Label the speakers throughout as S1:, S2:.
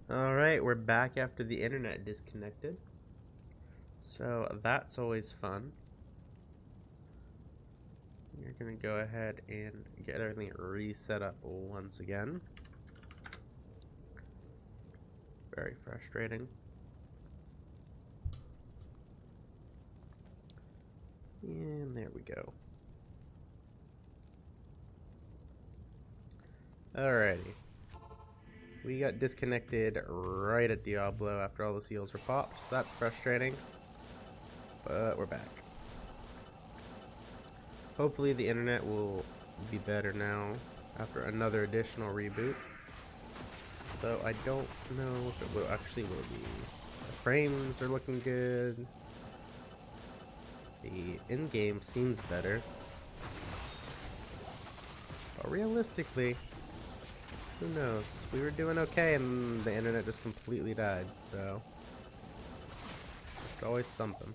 S1: Alright, we're back after the internet disconnected. So that's always fun. You're gonna go ahead and get everything reset up once again. Very frustrating. And there we go. Alrighty. We got disconnected right at Diablo after all the seals were popped, so that's frustrating. But we're back. Hopefully the internet will be better now after another additional reboot. Though I don't know if it will actually will be. The frames are looking good. The in-game seems better. But realistically, who knows? We were doing okay and the internet just completely died, so it's always something.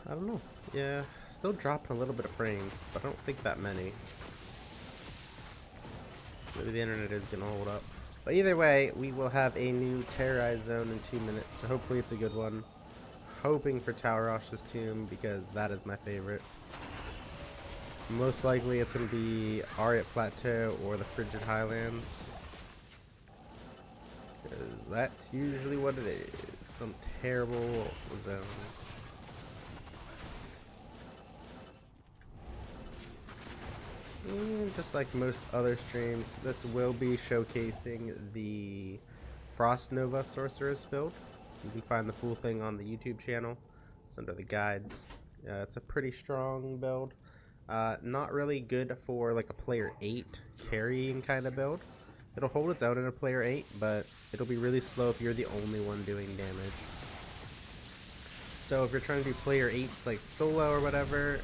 S1: I don't know. Yeah, still dropping a little bit of frames, but I don't think that many. Maybe the internet is gonna hold up. But either way, we will have a new terrorized zone in 2 minutes, so hopefully it's a good one. Hoping for Talrosh's Tomb, because that is my favorite. Most likely it's gonna be Ariat Plateau or the Frigid Highlands. Because that's usually what it is. Some terrible zone. And just like most other streams, this will be showcasing the Frost Nova Sorceress build. You can find the full thing on the YouTube channel. It's under the guides. It's a pretty strong build. Not really good for like a player 8 carrying kind of build. It'll hold its own in a player 8, but it'll be really slow if you're the only one doing damage. So if you're trying to do player 8s like solo or whatever,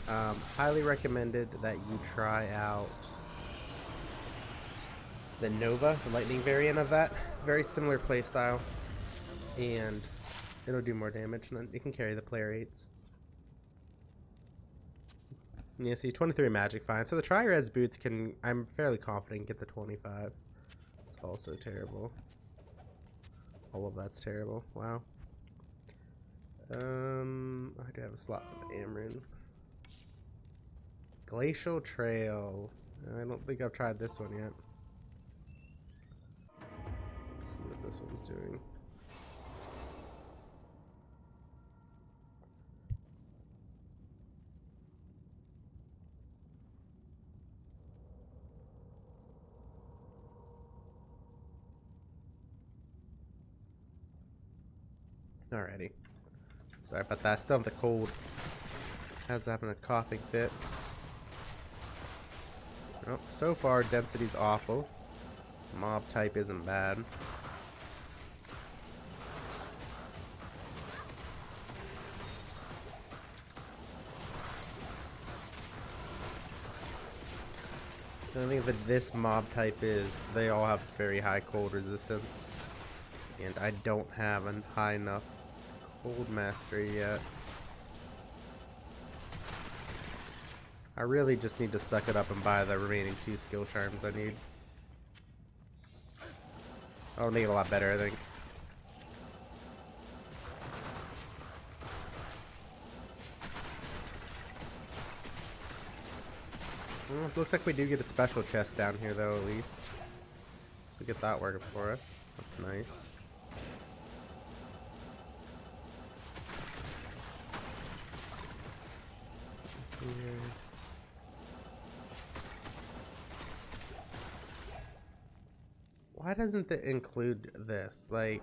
S1: highly recommended that you try out the Nova, the lightning variant of that. Very similar playstyle, and it'll do more damage, and it can carry the player 8s. Yeah, see, 23 magic fine. So the Tri-Res boots can, I'm fairly confident, get the 25. It's also terrible. All of that's terrible. Wow. I do have a slot for the Amryn. Glacial Trail. I don't think I've tried this one yet. Let's see what this one's doing. Alrighty. Sorry about that. I still have the cold. Has having a coughing fit. Oh, so far density's awful. Mob type isn't bad. The thing that this mob type is, they all have very high cold resistance. And I don't have a high enough cold mastery yet. I really just need to suck it up and buy the remaining 2 skill charms I need. I'll make it a lot better, I think. Well, looks like we do get a special chest down here, though, at least. So we get that working for us. That's nice. Here. Why doesn't it include this? Like,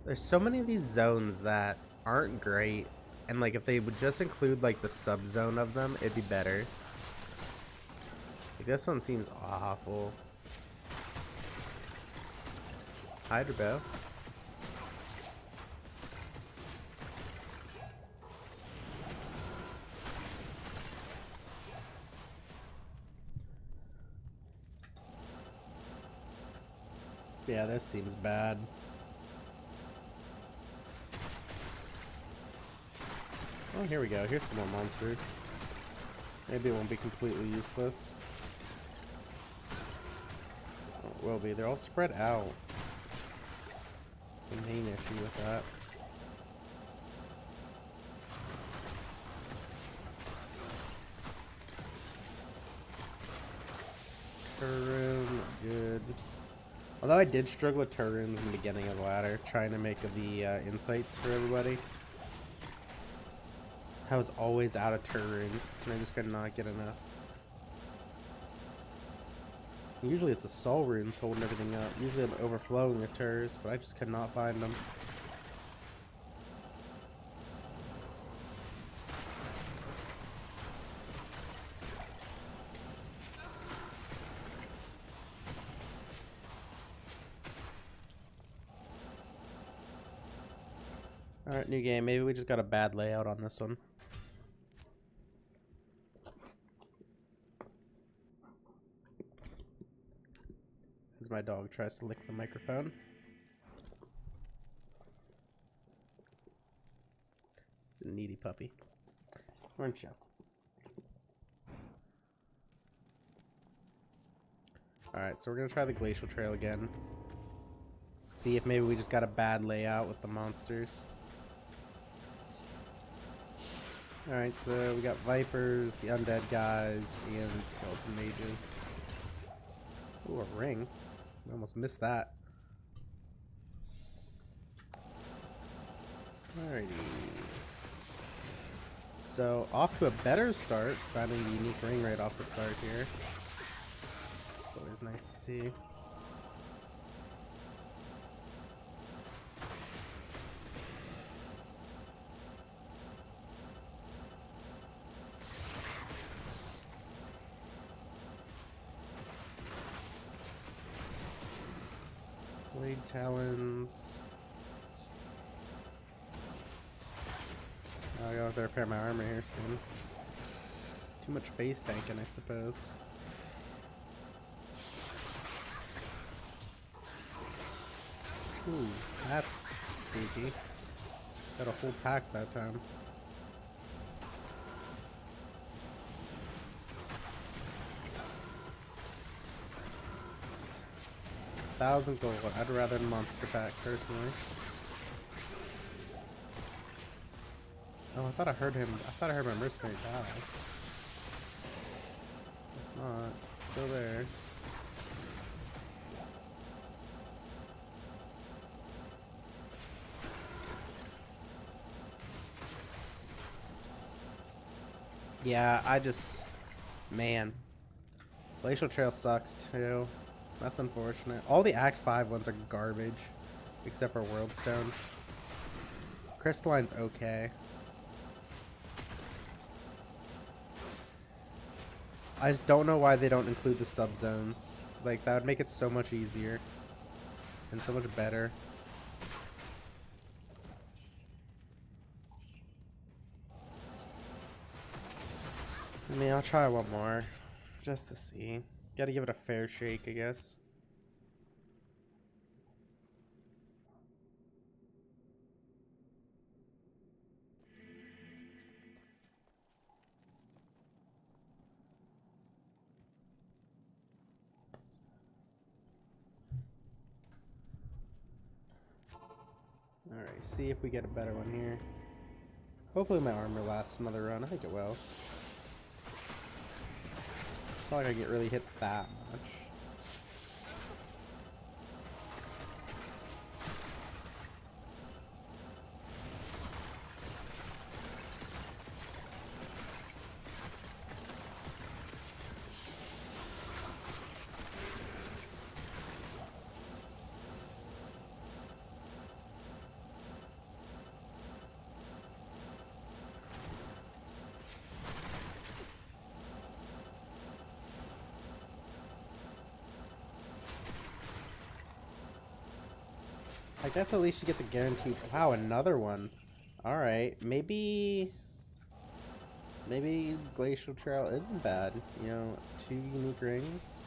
S1: there's so many of these zones that aren't great, and like if they would just include like the sub-zone of them, it'd be better. Like, this one seems awful. Hydro bow. Yeah, this seems bad. Oh, here we go. Here's some more monsters. Maybe it won't be completely useless. Oh, it will be. They're all spread out. It's the main issue with that. Turn, good. Although I did struggle with turns in the beginning of the ladder, trying to make the insights for everybody. I was always out of turns, and I just could not get enough. Usually it's the soul runes holding everything up. Usually I'm overflowing the turns, but I just could not find them. Alright, new game. Maybe we just got a bad layout on this one. As my dog tries to lick the microphone. It's a needy puppy. Aren't you? Alright, so we're gonna try the glacial trail again. See if maybe we just got a bad layout with the monsters. Alright, so we got vipers, the undead guys, and skeleton mages. Ooh, a ring. I almost missed that. Alrighty. So, off to a better start, finding the unique ring right off the start here. It's always nice to see. Blade talons. I gotta have to repair my armor here soon. Too much face tanking, I suppose. Ooh, that's spooky. Got a whole pack that time. $1,000 gold. I'd rather monster pack personally. Oh, I thought I heard him. I thought I heard my mercenary die. It's not. Still there. Yeah, I just... Man. Glacial Trail sucks too. That's unfortunate. All the Act 5 ones are garbage. Except for Worldstone. Crystalline's okay. I just don't know why they don't include the subzones. Like, that would make it so much easier. And so much better. I mean, I'll try one more. Just to see. Gotta give it a fair shake, I guess. Alright, see if we get a better one here. Hopefully my armor lasts another run. I think it will. It's not like I get really hit that much. I guess at least you get the guaranteed... Wow, another one. Alright, maybe Glacial Trail isn't bad. You know, 2 unique rings.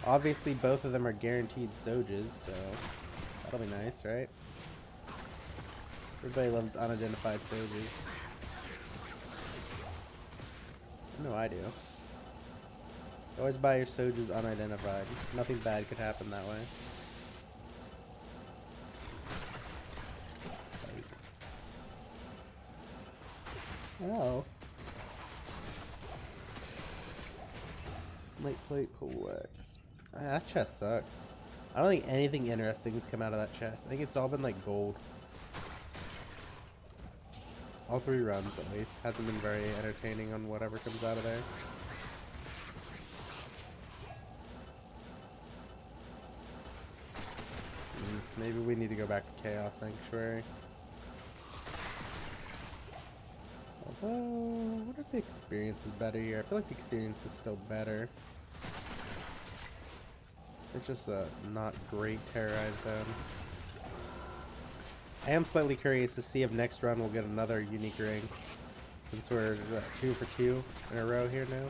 S1: Obviously, both of them are guaranteed Sojas, so that'll be nice, right? Everybody loves unidentified Sojas. I know I do. Always buy your Sojas unidentified. Nothing bad could happen that way. Oh. Light plate poleaxe. That chest sucks. I don't think anything interesting has come out of that chest. I think it's all been like gold. All 3 runs at least. Hasn't been very entertaining on whatever comes out of there. Maybe we need to go back to Chaos Sanctuary. Although, what if the experience is better here? I feel like the experience is still better. It's just a not great terrorized zone. I am slightly curious to see if next run we'll get another unique ring. Since we're 2 for 2 in a row here now.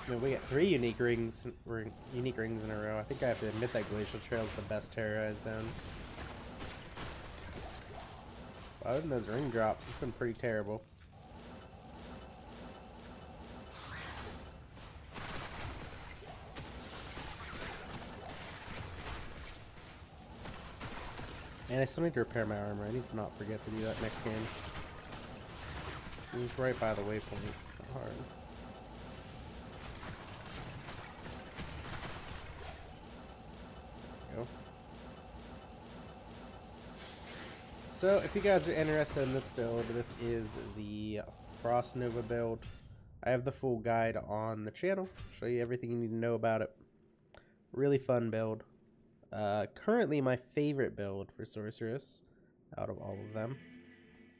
S1: No, we got 3 unique rings in a row. I think I have to admit that Glacial Trail is the best terrorized zone. Other than those ring drops, it's been pretty terrible. And I still need to repair my armor. I need to not forget to do that next game. It's right by the waypoint. It's not hard. There we go. So, if you guys are interested in this build, this is the Frost Nova build. I have the full guide on the channel. Show you everything you need to know about it. Really fun build. Currently my favorite build for Sorceress out of all of them.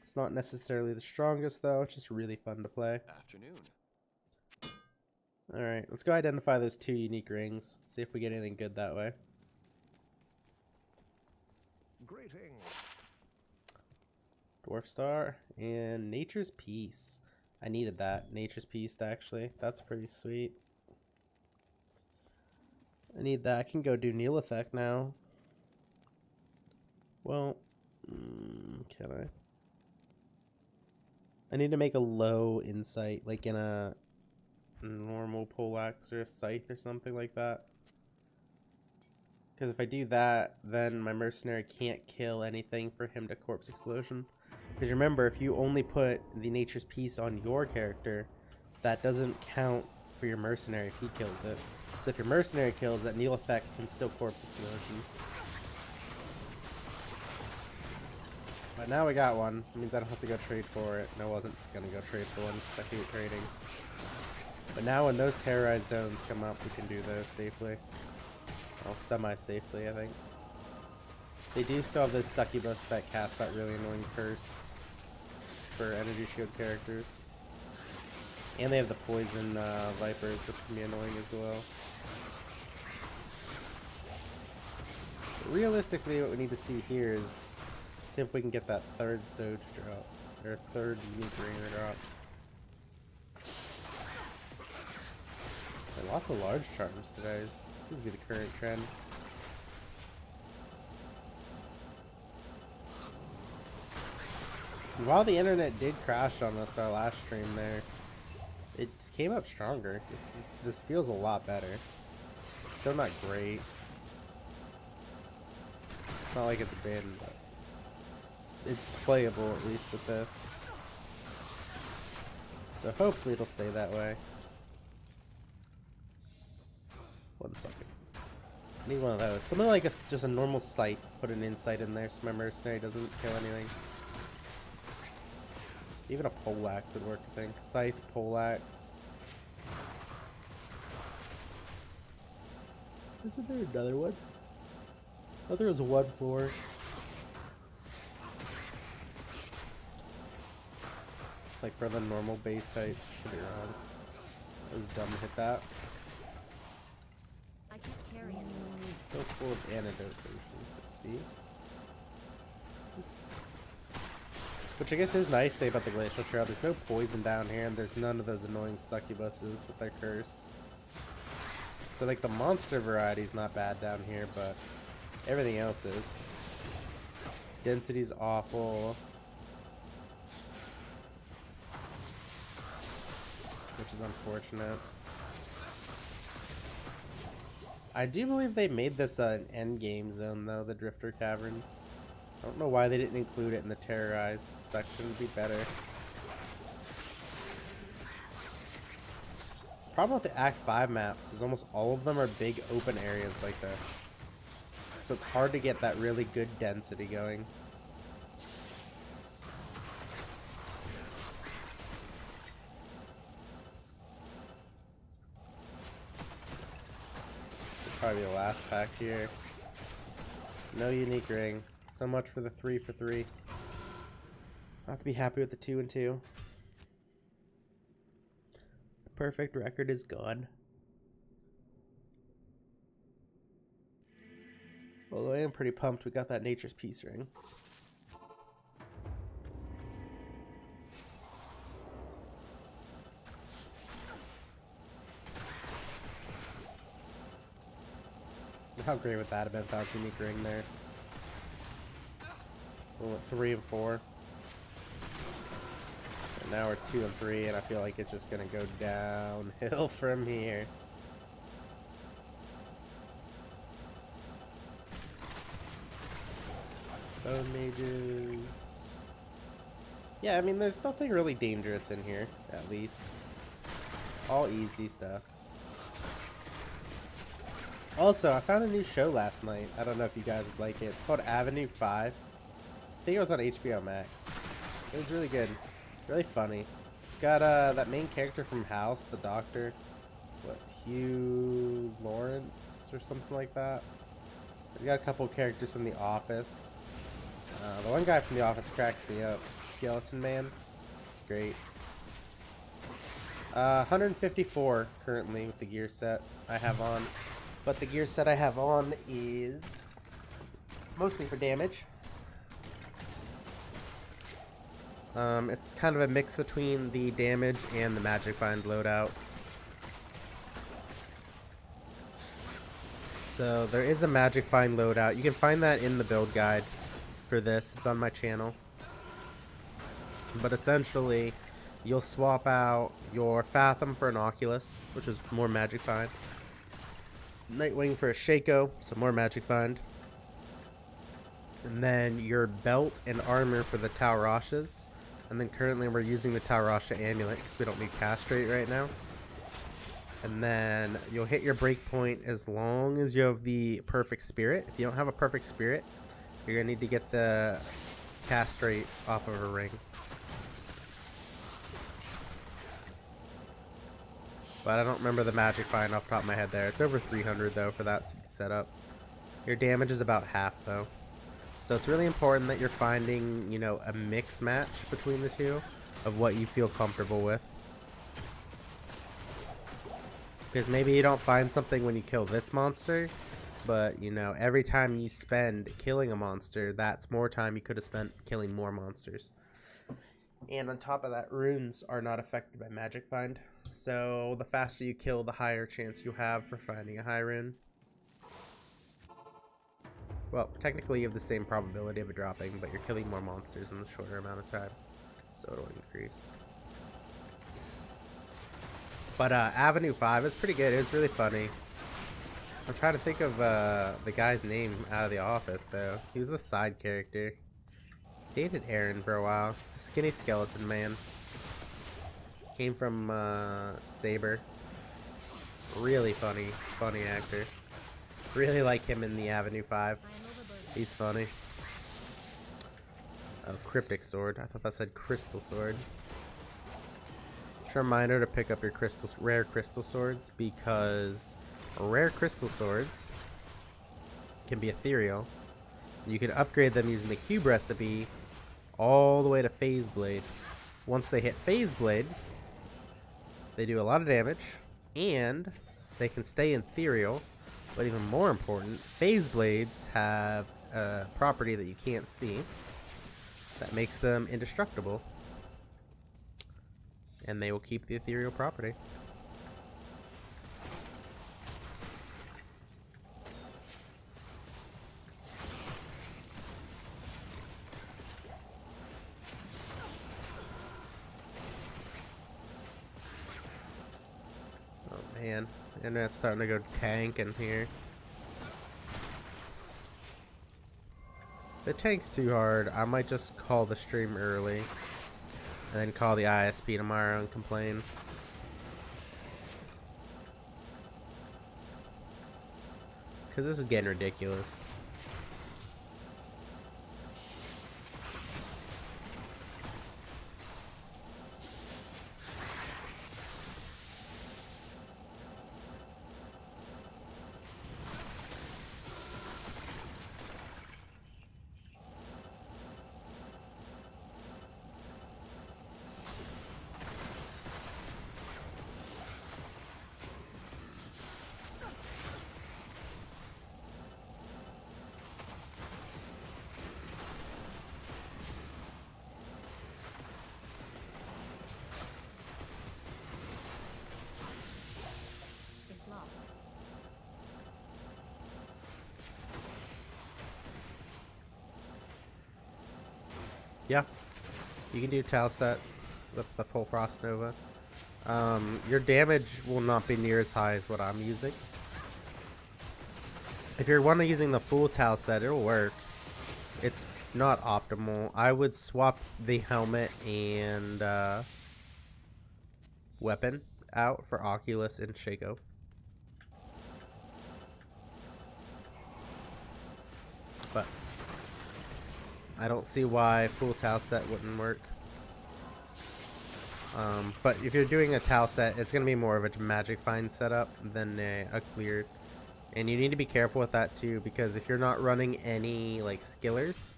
S1: It's not necessarily the strongest though, it's just really fun to play.
S2: Afternoon.
S1: Alright, let's go identify those 2 unique rings. See if we get anything good that way.
S2: Greetings.
S1: Dwarf Star and Nature's Peace. I needed that. Nature's Peace actually. That's pretty sweet. I need that. I can go do Neil Effect now. Well, can I? I need to make a low insight, like in a normal poleaxe or a scythe or something like that. Because if I do that, then my mercenary can't kill anything for him to corpse explosion. Because remember, if you only put the Nature's Peace on your character, that doesn't count for your mercenary if he kills it. So if your mercenary kills it, Neil Effect can still corpse explosion. But now we got one. It means I don't have to go trade for it. And I wasn't gonna go trade for one because I hate trading. But now when those terrorized zones come up, we can do those safely. Well, semi-safely, I think. They do still have those succubus that cast that really annoying curse for energy shield characters. And they have the poison vipers, which can be annoying as well. But realistically, what we need to see here is see if we can get that 3rd Soj drop, or 3rd unique ring drop. There are lots of large charms today. Seems to be the current trend. And while the internet did crash on us our last stream there, it came up stronger. This feels a lot better. It's still not great. It's not like it's been, but it's playable at least with this. So hopefully it'll stay that way. 1 second. I need one of those. Something like just a normal sight. Put an insight in there so my mercenary doesn't kill anything. Even a poleaxe would work, I think. Scythe, poleaxe. Isn't there another one? I thought there was 1 more. Like for the normal base types. Could be wrong. It was dumb to hit that.
S3: I can't carry anything.
S1: Still full of antidote potions. Let's see. Oops. Which I guess is nice thing about the Glacial Trail. There's no poison down here, and there's none of those annoying succubuses with their curse. So, like, the monster variety is not bad down here, but everything else is. Density's awful. Which is unfortunate. I do believe they made this an endgame zone, though, the Drifter Cavern. I don't know why they didn't include it in the Terrorized section. Would be better. Problem with the Act 5 maps is almost all of them are big open areas like this. So it's hard to get that really good density going. This will probably be the last pack here. No unique ring. So much for the 3 for 3. I'll have to be happy with the 2 and 2. The perfect record is gone. Although I am pretty pumped we got that Nature's Peace ring. How great would that have been without the unique ring there? We went 3 and 4. And now we're 2 and 3, and I feel like it's just gonna go downhill from here. Bone mages. Yeah, I mean, there's nothing really dangerous in here, at least. All easy stuff. Also, I found a new show last night. I don't know if you guys would like it. It's called Avenue 5. I think it was on HBO Max. It was really good. Really funny. It's got that main character from House, the doctor. What, Hugh Lawrence or something like that? We've got a couple characters from The Office. The one guy from The Office cracks me up. Skeleton Man. It's great. 154 currently with the gear set I have on. But the gear set I have on is mostly for damage. It's kind of a mix between the damage and the Magic Bind loadout. So there is a Magic Bind loadout. You can find that in the build guide for this. It's on my channel. But essentially, you'll swap out your Fathom for an Oculus, which is more Magic Bind. Nightwing for a Shaco, so more Magic Bind. And then your belt and armor for the Taurashas. And then currently we're using the Taurasha Amulet because we don't need Castrate right now. And then you'll hit your breakpoint as long as you have the Perfect Spirit. If you don't have a Perfect Spirit, you're going to need to get the Castrate off of a ring. But I don't remember the Magic Bind off the top of my head there. It's over 300 though for that setup. Your damage is about half though. So it's really important that you're finding, you know, a mix match between the two of what you feel comfortable with. Because maybe you don't find something when you kill this monster, but, you know, every time you spend killing a monster, that's more time you could have spent killing more monsters. And on top of that, runes are not affected by Magic Find. So the faster you kill, the higher chance you have for finding a high rune. Well, technically you have the same probability of it dropping, but you're killing more monsters in the shorter amount of time. So it'll increase. But Avenue 5 is pretty good. It was really funny. I'm trying to think of the guy's name out of The Office, though. He was the side character. Dated Aaron for a while. He's the skinny skeleton man. Came from Saber. Really funny actor. Really like him in the Avenue 5. He's funny. Oh, Cryptic Sword. I thought that said Crystal Sword. Just a reminder to pick up your rare crystal swords, because rare crystal swords can be ethereal. You can upgrade them using the cube recipe all the way to Phase Blade. Once they hit Phase Blade, they do a lot of damage, and they can stay ethereal. But even more important, Phase Blades have a property that you can't see. that makes them indestructible. And they will keep the ethereal property. Oh man, internet's starting to go tank in here. If it tanks too hard, I might just call the stream early. And then call the ISP tomorrow and complain. Because this is getting ridiculous. Yeah, you can do Tal set with the full Frost Nova. Your damage will not be near as high as what I'm using. If you're one using the full Tal set, it'll work. It's not optimal. I would swap the helmet and weapon out for Oculus and Shaco. But I don't see why full Tal set wouldn't work. But if you're doing a Tal set, it's going to be more of a Magic Find setup than a cleared. And you need to be careful with that too, because if you're not running any like skillers,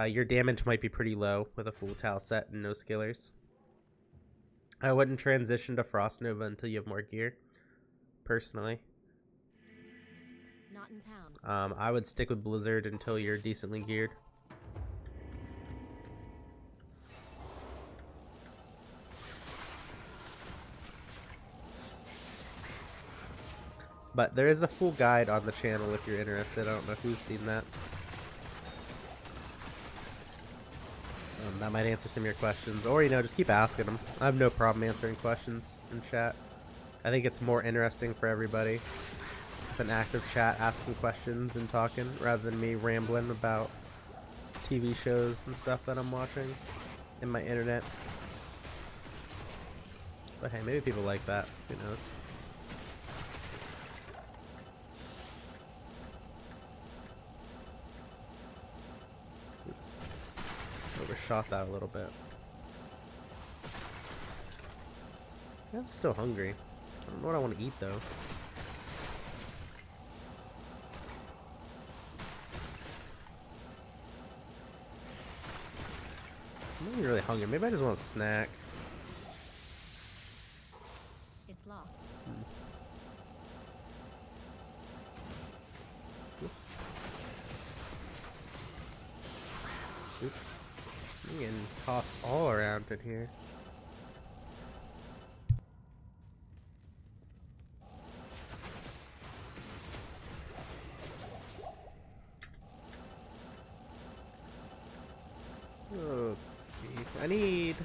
S1: your damage might be pretty low with a full Tal set and no skillers. I wouldn't transition to Frost Nova until you have more gear, personally.
S2: Not in town.
S1: I would stick with Blizzard until you're decently geared. But there is a full guide on the channel if you're interested. I don't know if you've seen that. That might answer some of your questions. Or, you know, just keep asking them. I have no problem answering questions in chat. I think it's more interesting for everybody. With an active chat asking questions and talking, rather than me rambling about TV shows and stuff that I'm watching in my internet. But hey, maybe people like that. Who knows? Overshot that a little bit. I'm still hungry. I don't know what I want to eat though. I'm not really hungry. Maybe I just want a snack.
S2: It's locked.
S1: Oops. Oops. I'm getting tossed all around in here. Oh, let's see. I need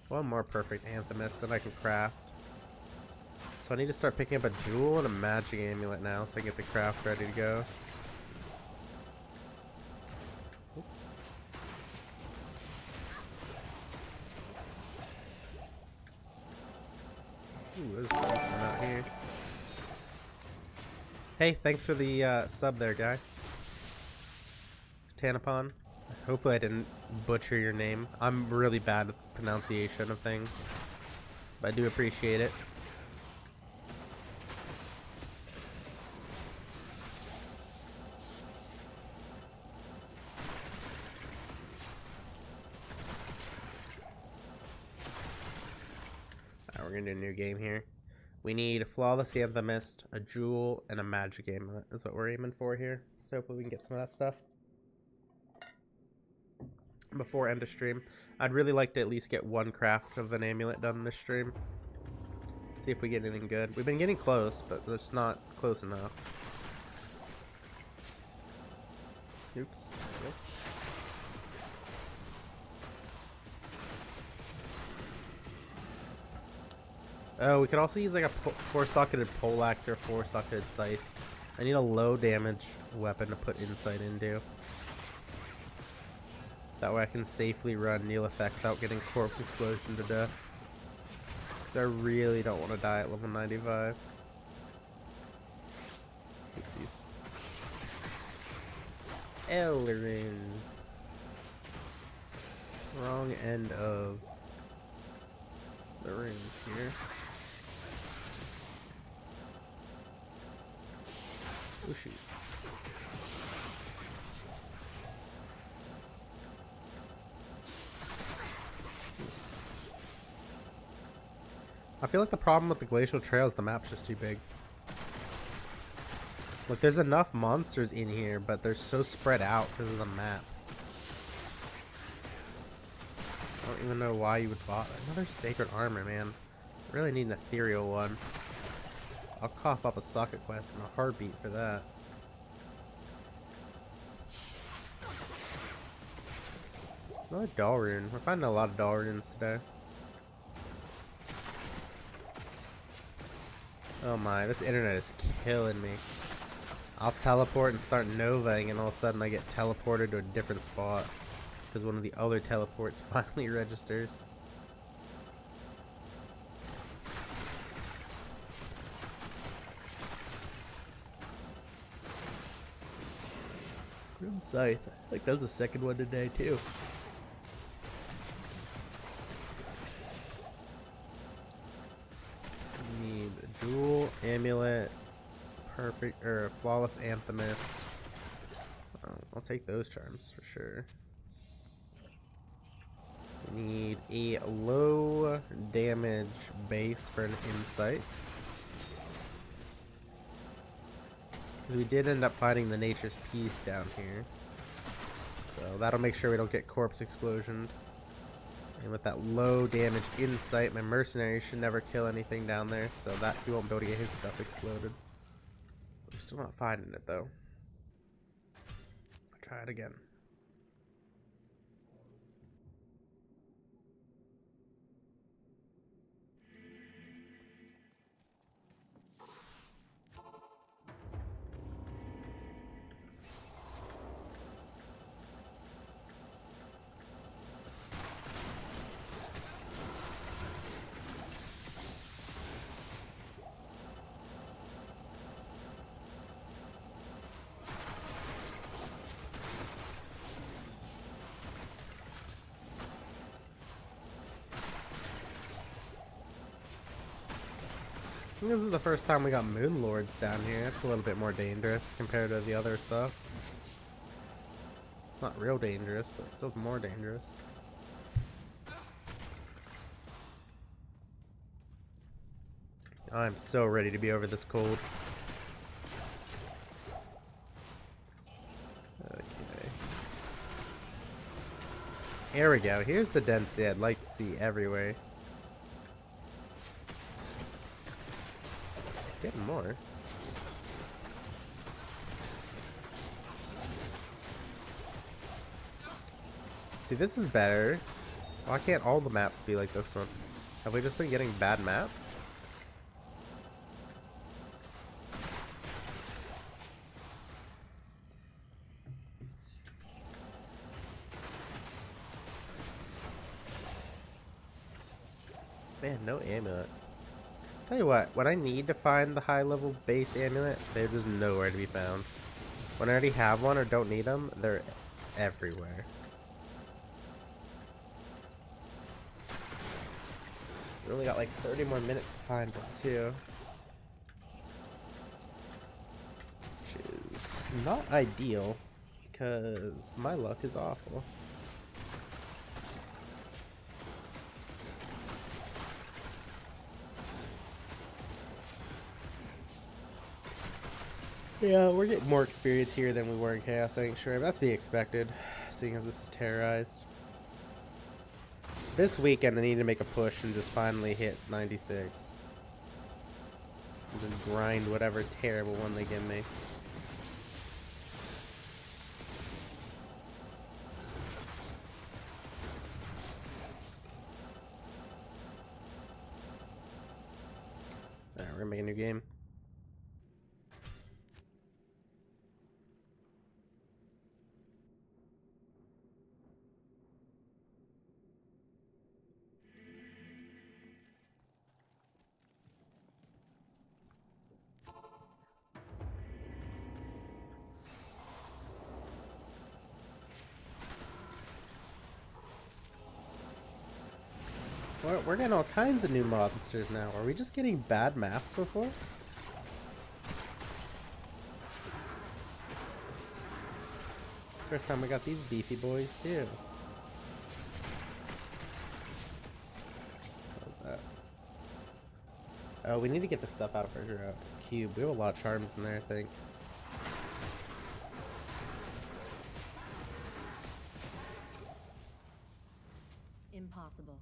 S1: one more perfect Anthemist that I can craft. So I need to start picking up a jewel and a magic amulet now so I can get the craft ready to go. Oops. Ooh, there's one out here. Hey, thanks for the sub there, guy. Tanapon. Hopefully I didn't butcher your name. I'm really bad at pronunciation of things, but I do appreciate it. Alright, we're gonna do a new game here. We need a Flawless Anthemist, a Jewel, and a Magic Amulet is what we're aiming for here. So hopefully we can get some of that stuff. before end of stream. I'd really like to at least get one craft of an amulet done this stream. See if we get anything good. We've been getting close, but it's not close enough. Oops. Yep. Oh, we could also use like a 4-socketed poleaxe or a 4-socketed scythe. I need a low damage weapon to put insight into. That way I can safely run Kneel Effect without getting corpse explosion to death. Because I really don't want to die at level 95. Oopsies. Ellerin. Wrong end of the rings here. Oh shoot. I feel like the problem with the Glacial Trail is the map's just too big. Look, there's enough monsters in here, but they're so spread out because of the map. I don't even know why you would bother. Another Sacred Armor, man. I really need an ethereal one. I'll cough up a socket quest in a heartbeat for that. Another doll rune. We're finding a lot of doll runes today. Oh my, this internet is killing me. I'll teleport and start novaing, and all of a sudden I get teleported to a different spot because one of the other teleports finally registers. Grim Scythe. I think that was the second one today too. Need a dual amulet, perfect or flawless anthemist. I'll take those charms for sure. We need a low damage base for an insight. Because we did end up finding the Nature's Peace down here. So that'll make sure we don't get corpse explosioned. And with that low damage insight, my mercenary should never kill anything down there, so that he won't be able to get his stuff exploded. We're still not finding it though. I'll try it again. I think this is the first time we got Moon Lords down here. It's a little bit more dangerous compared to the other stuff. Not real dangerous, but still more dangerous. I'm so ready to be over this cold. Okay. Here we go. Here's the density I'd like to see everywhere. Getting more. See, this is better. Why can't all the maps be like this one? Have we just been getting bad maps? Man, no amulet. Tell you what, when I need to find the high level base amulet, they're just nowhere to be found. When I already have one or don't need them, they're everywhere. We only got like 30 more minutes to find one too. Which is not ideal because my luck is awful. Yeah, we're getting more experience here than we were in Chaos Sanctuary, but that's to be expected, seeing as this is terrorized. This weekend I need to make a push and just finally hit 96. And just grind whatever terrible one they give me. Alright, we're gonna make a new game. We're getting all kinds of new monsters now. Are we just getting bad maps before? It's the first time we got these beefy boys too. What was that? Oh, we need to get the stuff out of our cube. We have a lot of charms in there, I think.
S2: Impossible.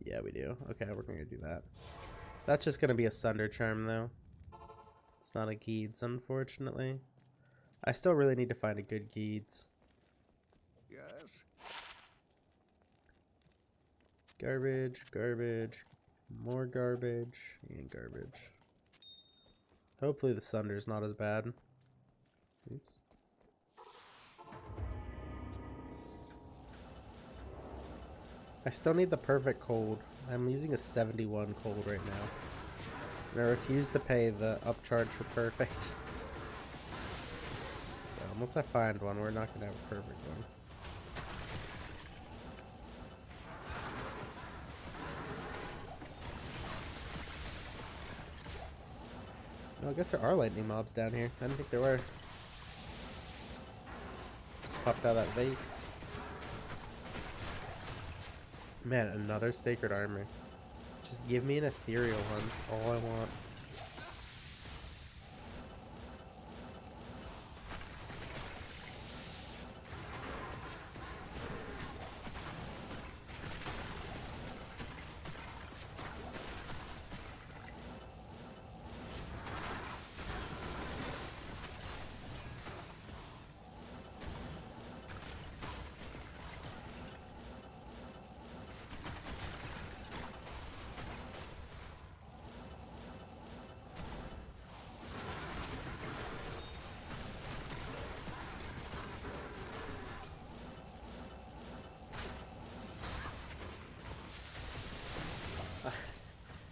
S1: Yeah, we do. Okay, we're gonna do that. That's just gonna be a Sunder charm, though. It's not a Geeds, unfortunately. I still really need to find a good Geeds.
S3: Yes.
S1: Garbage, garbage, more garbage, and garbage. Hopefully the Sunder's not as bad. Oops. I still need the perfect cold. I'm using a 71 cold right now. And I refuse to pay the upcharge for perfect. So unless I find one, we're not gonna have a perfect one. Oh, I guess there are lightning mobs down here. I didn't think there were. Just popped out of that vase. Man, another sacred armor. Just give me an ethereal one. That's all I want.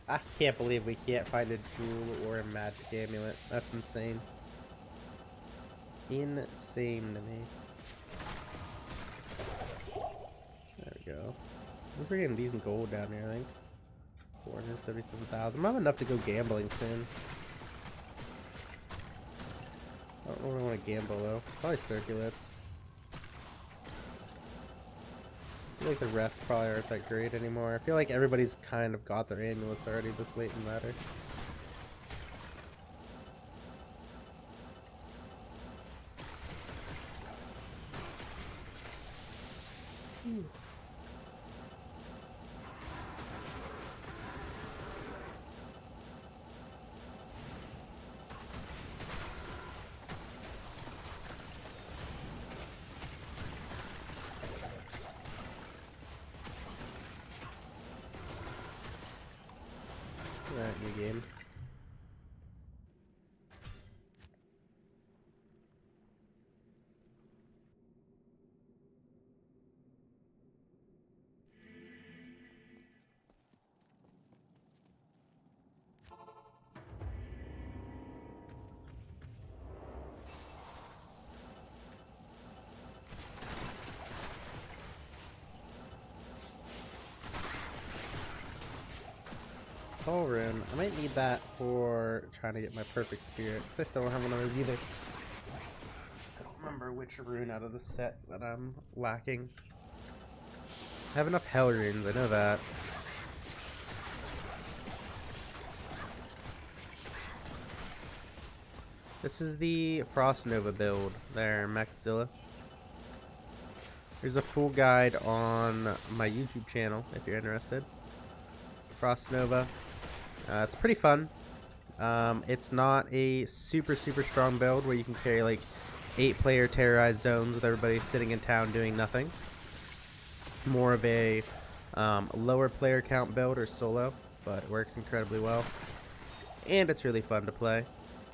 S1: I can't believe we can't find a jewel or a magic amulet. That's insane. Insane to me. There we go. At least we're getting decent gold down here, I think. 477,000. I'm have enough to go gambling soon. I don't really want to gamble though. Probably circulates. I feel like the rest probably aren't that great anymore. I feel like everybody's kind of got their amulets already this late in the ladder. Alright, new game. Tall rune. I might need that for trying to get my perfect spirit, because I still don't have one of those either. I don't remember which rune out of the set that I'm lacking. I have enough hell runes, I know that. This is the Frost Nova build there, Maxilla. There's a full guide on my YouTube channel if you're interested. Frost Nova. It's pretty fun. It's not a super strong build where you can carry like 8-player terrorized zones with everybody sitting in town doing nothing. More of a lower player count build or solo, but it works incredibly well. And it's really fun to play.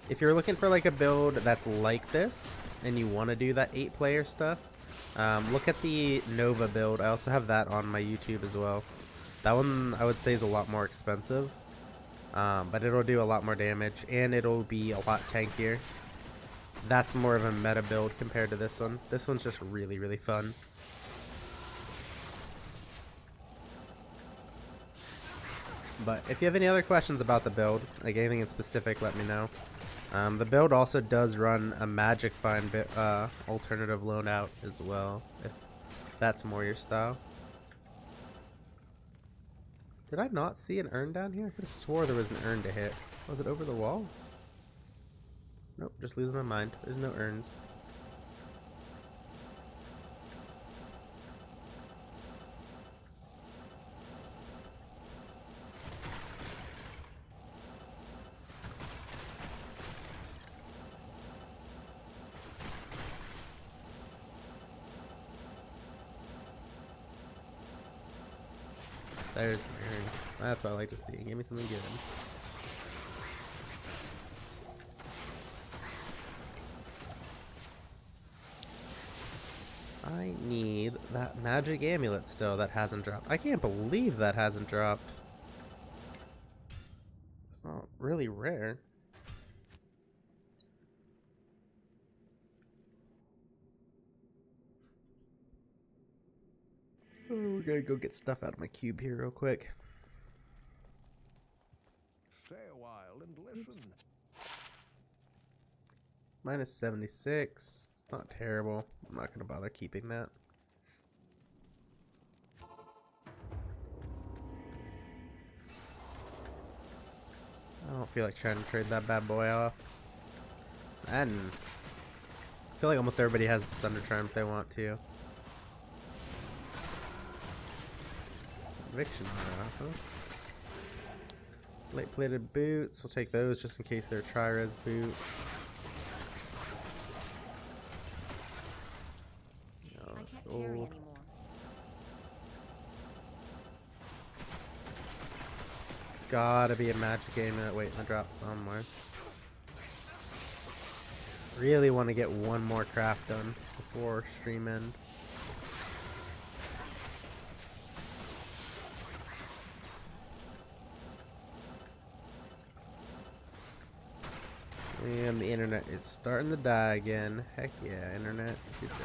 S1: If you're looking for like a build that's like this and you want to do that 8-player stuff, look at the Nova build. I also have that on my YouTube as well. That one I would say is a lot more expensive, but it'll do a lot more damage and it'll be a lot tankier. That's more of a meta build compared to this one. This one's just really fun. But if you have any other questions about the build, like anything in specific, let me know. The build also does run a Magic Find alternative loadout as well, if that's more your style. Did I not see an urn down here? I could have swore there was an urn to hit. Was it over the wall? Nope, just losing my mind. There's no urns. There's an urn. That's what I like to see. Give me something good. I need that magic amulet still that hasn't dropped. I can't believe that hasn't dropped. It's not really rare. Oh, we're gonna go get stuff out of my cube here real quick.
S3: Stay a while and listen.
S1: Minus 76. Not terrible. I'm not gonna bother keeping that. I don't feel like trying to trade that bad boy off. And I feel like almost everybody has the Thunder Charms they want to. Eviction huh? Light plated boots. We'll take those just in case they're tri-res boot. Oh, let's go. It's gotta be a magic amulet waiting to drop somewhere. Really want to get one more craft done before stream end. And the internet is starting to die again. Heck yeah, internet. Good job.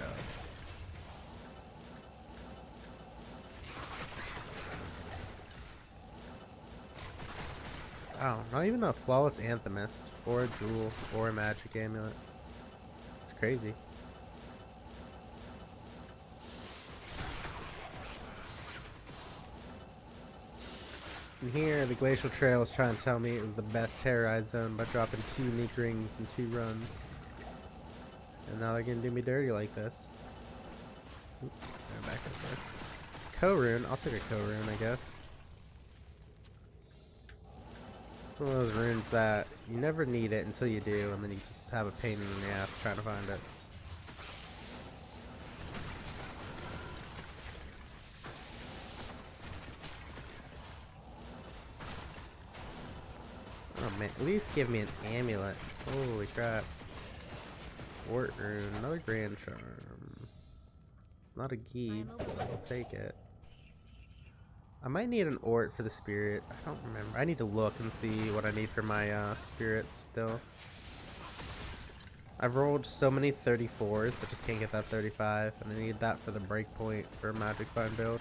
S1: Oh, not even a flawless Anthemist, or a jewel, or a magic amulet. It's crazy. And here, the Glacial Trail is trying to tell me it was the best terrorized zone by dropping 2 unique rings in 2 runs. And now they're gonna do me dirty like this. Oops, go back this way. Co-rune, I'll take a co-rune, I guess. It's one of those runes that you never need it until you do, and then you just have a pain in the ass trying to find it. Oh man, at least give me an amulet. Holy crap. Wart rune, another grand charm. It's not a Geed, so I'll take it. I might need an Ort for the spirit. I don't remember. I need to look and see what I need for my spirits still. I've rolled so many 34s, I just can't get that 35, and I need that for the breakpoint for a Magic Find build.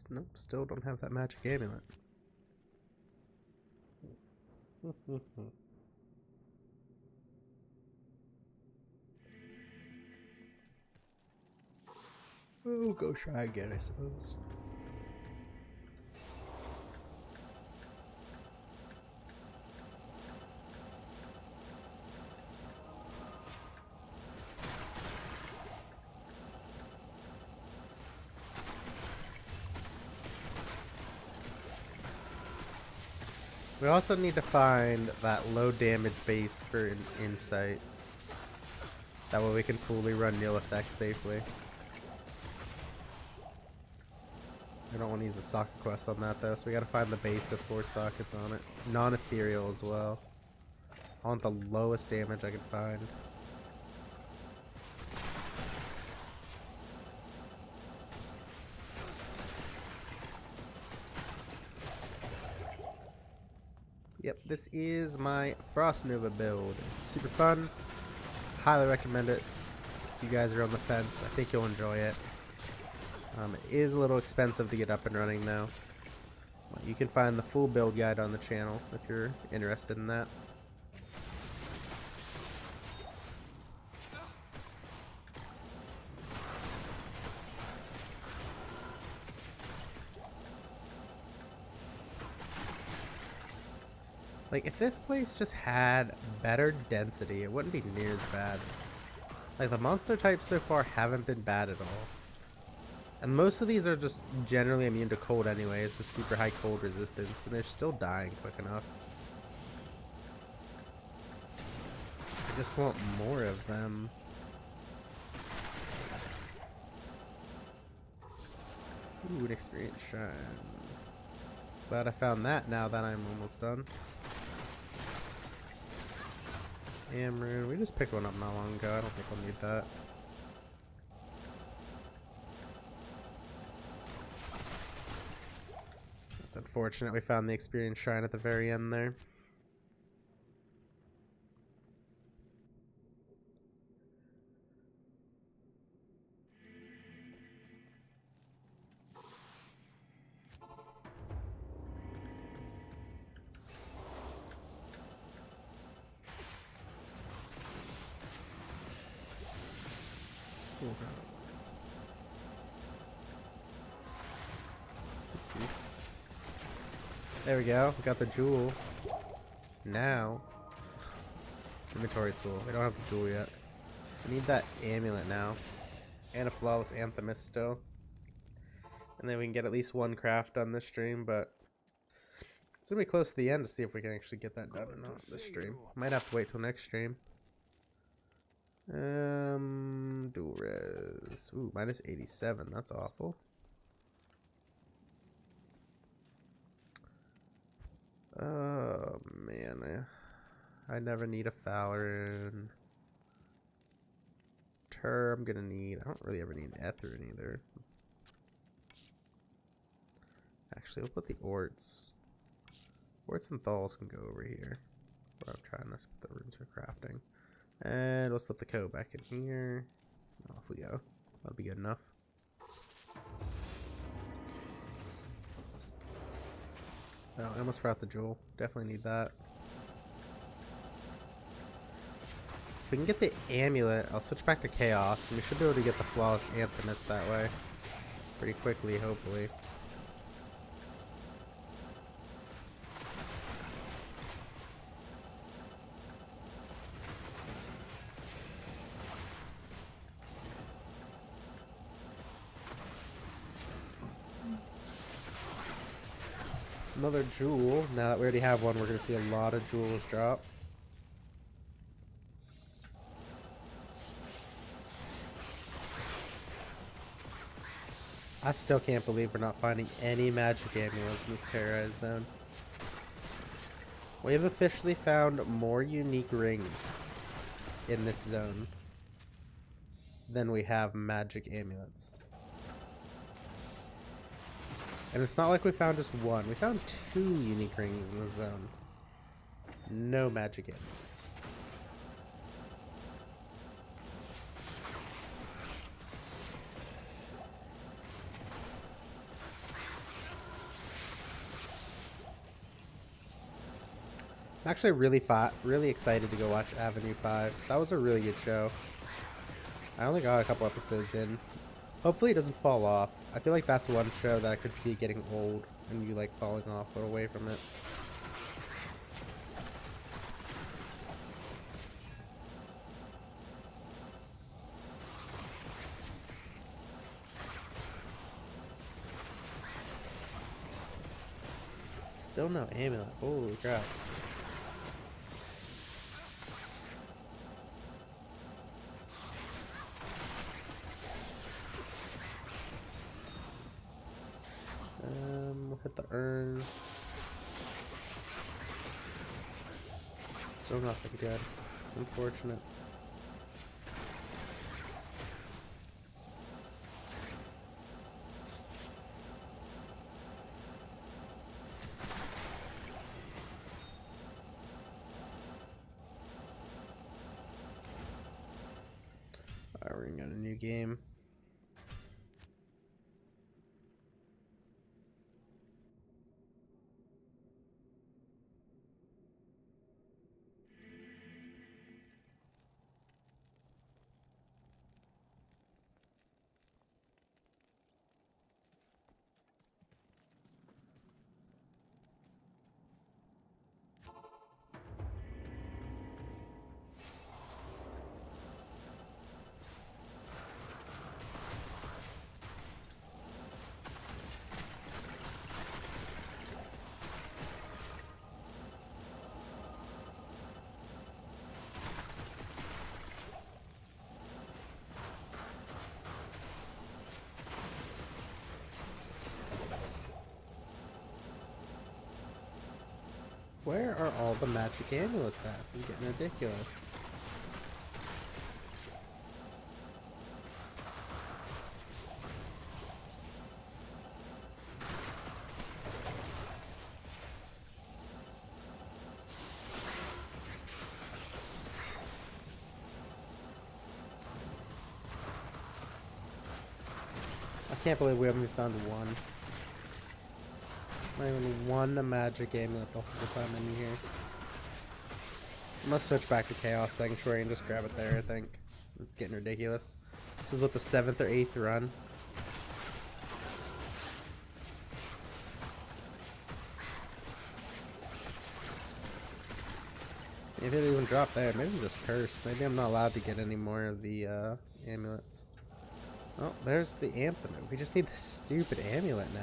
S1: Nope, still don't have that magic amulet. We'll go try again, I suppose. We also need to find that low damage base for an insight. That way we can fully run nil effect safely. I don't want to use a socket quest on that though, so we gotta find the base with 4 sockets on it. Non-ethereal as well. I want the lowest damage I can find. Yep, this is my Frost Nova build. It's super fun. Highly recommend it. If you guys are on the fence, I think you'll enjoy it. It is a little expensive to get up and running though. You can find the full build guide on the channel if you're interested in that. Like, if this place just had better density, it wouldn't be near as bad. Like, the monster types so far haven't been bad at all. And most of these are just generally immune to cold anyway. It's a super high cold resistance, and they're still dying quick enough. I just want more of them. Ooh, an experience shrine. Glad I found that now that I'm almost done. Amrune, we just picked one up not long ago. I don't think we'll need that. It's unfortunate we found the experience shrine at the very end there. Oopsies. There we go. We got the jewel. Now, inventory's full. We don't have the jewel yet. We need that amulet now. And a flawless anthemist still. And then we can get at least one craft on this stream, but it's gonna be close to the end to see if we can actually get that done or not this stream. Might have to wait till next stream. Dual res. Ooh, minus 87. That's awful. Oh man, I never need a Falarin. I'm gonna need. I don't really ever need Etherin either. Actually, we'll put the Orts. Orts and Thals can go over here. Where I'm trying to put the runes for crafting. And we'll slip the code back in here. Off we go. That'll be good enough. Oh, I almost forgot the jewel. Definitely need that. If we can get the amulet, I'll switch back to chaos, and we should be able to get the flawless anthemist that way. Pretty quickly, hopefully. Another jewel. Now that we already have one, we're going to see a lot of jewels drop. I still can't believe we're not finding any magic amulets in this terrorized zone. We have officially found more unique rings in this zone than we have magic amulets. And it's not like we found just one. We found 2 unique rings in the zone. No magic amulets. I'm actually really excited to go watch Avenue 5. That was a really good show. I only got a couple episodes in. Hopefully it doesn't fall off. I feel like that's one show that I could see getting old and you like falling off or away from it. Still no amulet. Holy crap. We'll hit the urn. Still nothing good. It's unfortunate. Alright, we're gonna get a new game. Where are all the magic amulets at? This is getting ridiculous. I can't believe we haven't found one. Not even one magic amulet the whole time in here. I must switch back to Chaos Sanctuary and just grab it there, I think. It's getting ridiculous. This is what, the 7th or 8th run? Maybe it even dropped there. Maybe I'm just cursed. Maybe I'm not allowed to get any more of the amulets. Oh, there's the anthem. We just need this stupid amulet now.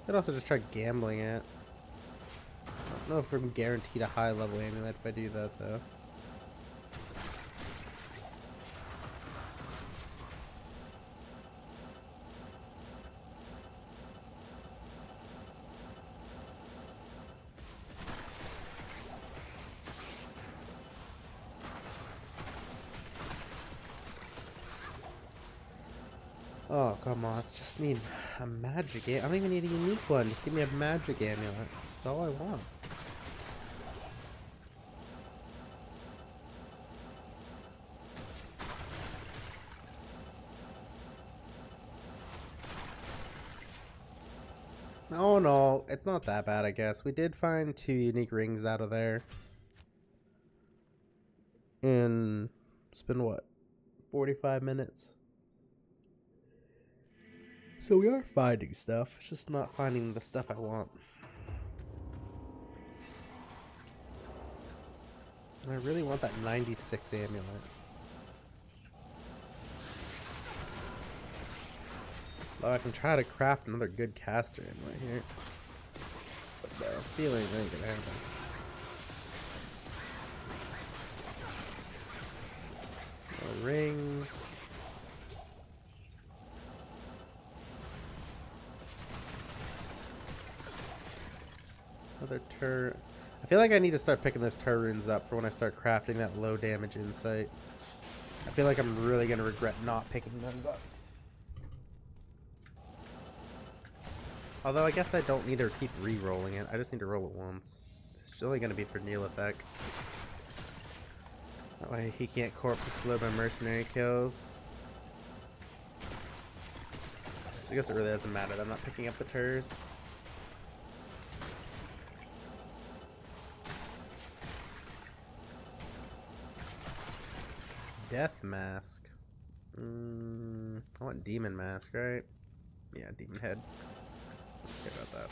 S1: Could also just try gambling it. I don't know if we're guaranteed a high level amulet if I do that though. Oh, come on. Let's just need a magic amulet. I don't even need a unique one. Just give me a magic amulet. That's all I want. Oh no, it's not that bad, I guess. We did find 2 unique rings out of there. And it's been what? 45 minutes? So we are finding stuff, it's just not finding the stuff I want. And I really want that 96 amulet. Though I can try to craft another good caster amulet here. But I'm feeling it ain't gonna happen. A ring. Another tur. I feel like I need to start picking those runes up for when I start crafting that low damage insight. I feel like I'm really gonna regret not picking those up. Although I guess I don't need to keep re-rolling it. I just need to roll it once. It's only gonna be for Neolithic. That way he can't corpse explode my mercenary kills. So I guess it really doesn't matter that I'm not picking up the turs. Death Mask. I want Demon Mask, right? Yeah, Demon Head. Forget about that.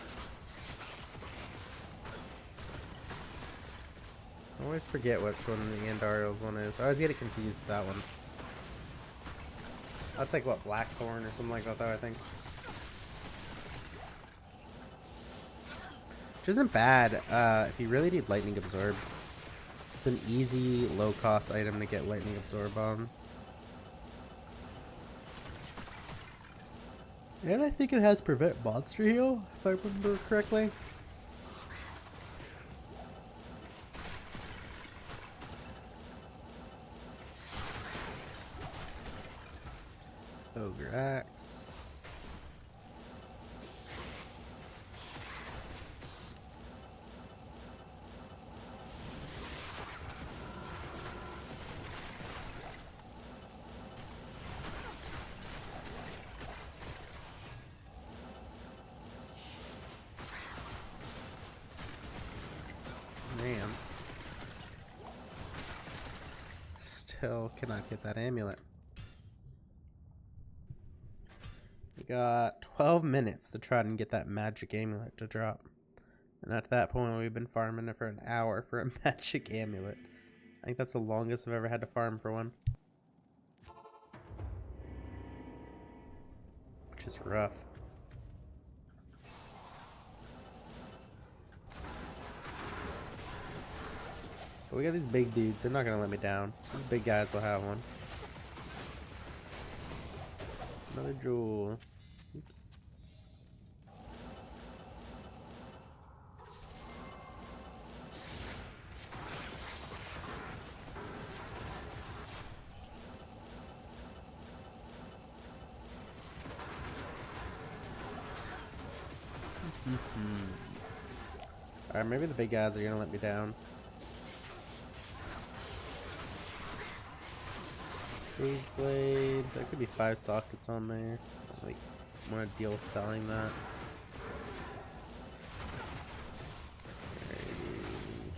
S1: I always forget which one the Andariel's one is. I always get it confused with that one. That's like what, Blackthorn or something like that, though, I think. Which isn't bad if you really need Lightning Absorb. It's an easy, low-cost item to get Lightning Absorb on. And I think it has Prevent Monster Heal, if I remember correctly. Ogre Axe. Man. Still cannot get that amulet. We got 12 minutes to try and get that magic amulet to drop. And at that point, we've been farming it for an hour for a magic amulet. I think that's the longest I've ever had to farm for one. Which is rough. But we got these big dudes. They're not going to let me down. These big guys will have one. Another jewel. Oops. Alright, maybe the big guys are going to let me down. Freeze blade. There could be 5 sockets on there. Like, want to deal with selling that.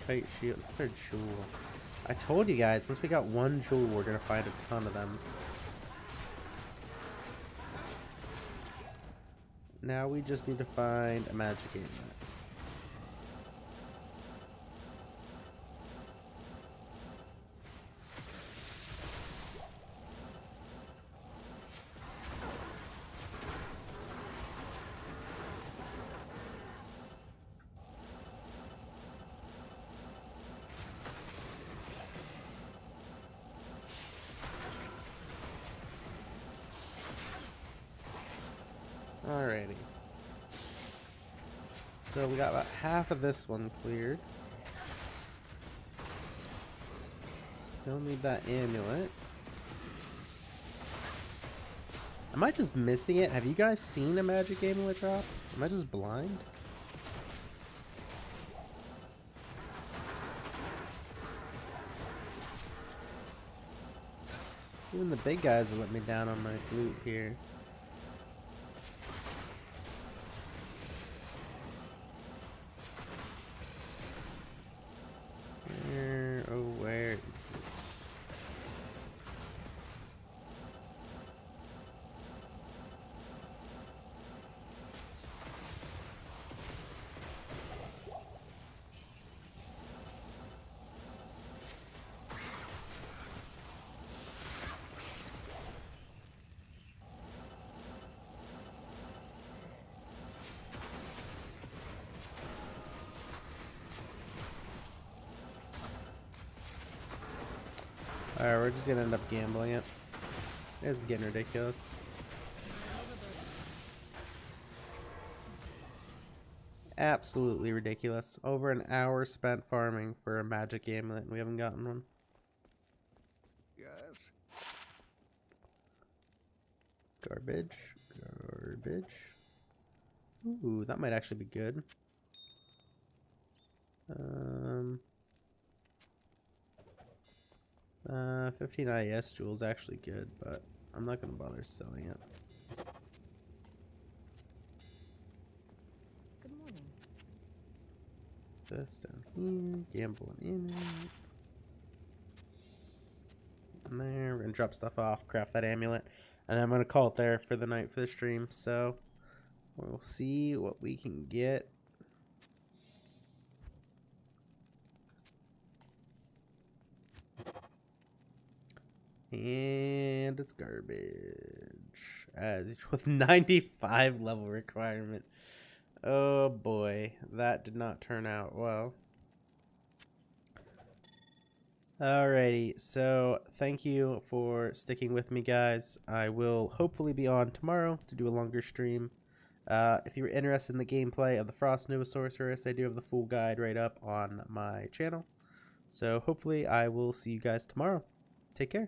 S1: Kite shield. Another jewel. I told you guys, once we got one jewel, we're gonna find a ton of them. Now we just need to find a magic amulet. Alrighty. So we got about half of this one cleared. Still need that amulet. Am I just missing it? Have you guys seen a magic amulet drop? Am I just blind? Even the big guys will let me down on my loot here. Where is it? Alright, we're just gonna end up gambling it. This is getting ridiculous. Absolutely ridiculous. Over an hour spent farming for a magic amulet and we haven't gotten one.
S3: Yes.
S1: Garbage. Garbage. Ooh, that might actually be good. 15 IES jewels actually good, but I'm not gonna bother selling it.
S2: Good morning.
S1: This down here, gambling in it. And there, we're gonna drop stuff off, craft that amulet, and then I'm gonna call it there for the night for the stream. So we'll see what we can get. And and it's garbage. As with 95 level requirement. Oh boy, that did not turn out well. Alrighty, so thank you for sticking with me, guys. I will hopefully be on tomorrow to do a longer stream. If you're interested in the gameplay of the Frost Nova Sorceress, I do have the full guide right up on my channel. So hopefully I will see you guys tomorrow. Take care.